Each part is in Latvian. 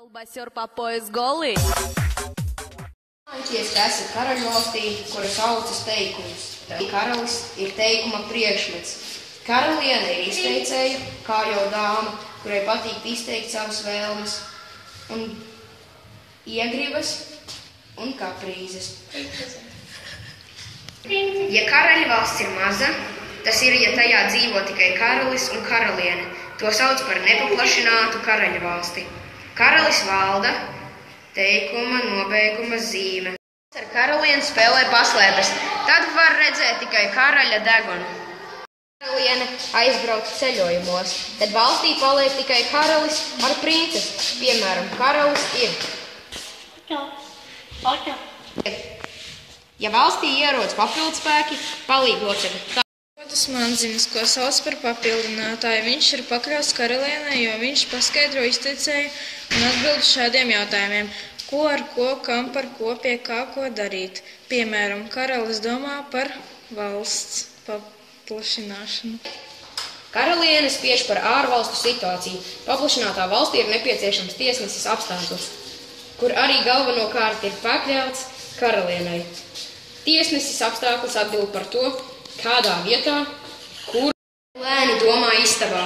Колбасер по пояс голый. Iedomājieties, ka esat karaļvalstī, kura saucas teikums. Karalis ir teikuma priekšmets. Karaliene ir izteicēja, kā jau dāma, kurai patīk izteikt savas vēlmes, un iegribas un kaprīzes. Ja karaļvalsts ir maza, tas ir, ja tajā dzīvo tikai karalis un karaliene. To sauc par nepaplašinātu karaļvalsti. Karalis valda, teikuma nobeiguma zīme. Ar karalieni spēlē paslēpes, tad var redzēt tikai karaļa degunu. Karaliene aizbrauc ceļojumos, tad valstī paliek tikai karalis ar princesi. Piemēram, karalis ir. Ja valstī ierodas papildspēki, palīglocekļi. Tas manzinis, ko sauc par papildinātāju, viņš ir pakļauts karalienei, jo viņš paskaidro izteicēju un atbild šādiem jautājumiem. Ko ar ko, kam par ko, pie kā ko darīt. Piemēram, karalis domā par valsts paplašināšanu. Karaliene spriež par ārvalstu situāciju. Paplašinātā valstī ir nepieciešams tiesnesis apstākļus, kur arī galvenokārt ir pakļauts karalienei. Tiesnesis apstākļus atbild par to, kādā vietā, kur lēni domā istabā.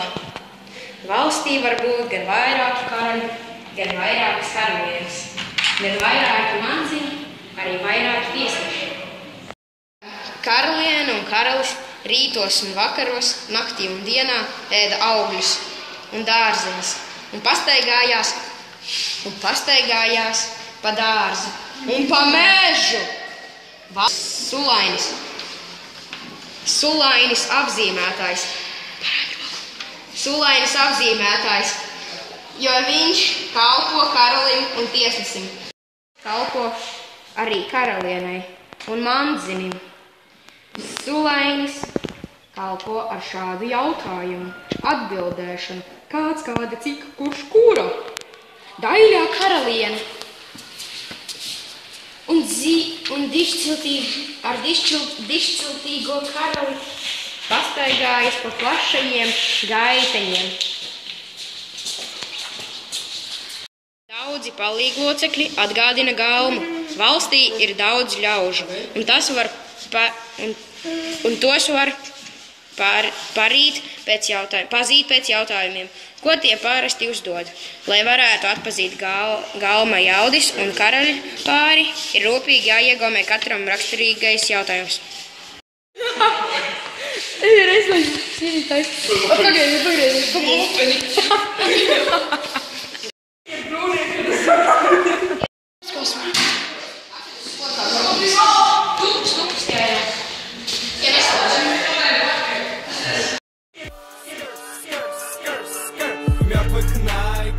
Valstī var būt gan vairāki karaļi, gan vairākas karalienes, gan vairāki manziņi, arī vairāki tiesneši. Karaliene un karalis rītos un vakaros, naktī un dienā ēda augļus un dārzeņus un pastaigājās pa dārzu un pa mežu. Sulainis apzīmētājs, jo viņš kalpo karalim un tiesnesim. Kalpo arī karalienei un mandzinim. Sulainis kalpo ar šādu jautājumu, atbildēšanu, kāds, kāda, cik, kurš, kura. Daļā karaliene un dišciltīgo karali pastaigājas pa plašajiem gaiteņiem. Daudzi palīglocekļi atgādina galmu. Valstī ir daudz ļaužu, un tos var pazīt pēc jautājumiem, ko tie parasti uzdod. Lai varētu atpazīt galma jaudis un karaļa pāri, ir rūpīgi jāiegomē katram raksturīgais jautājums. Меня покнай,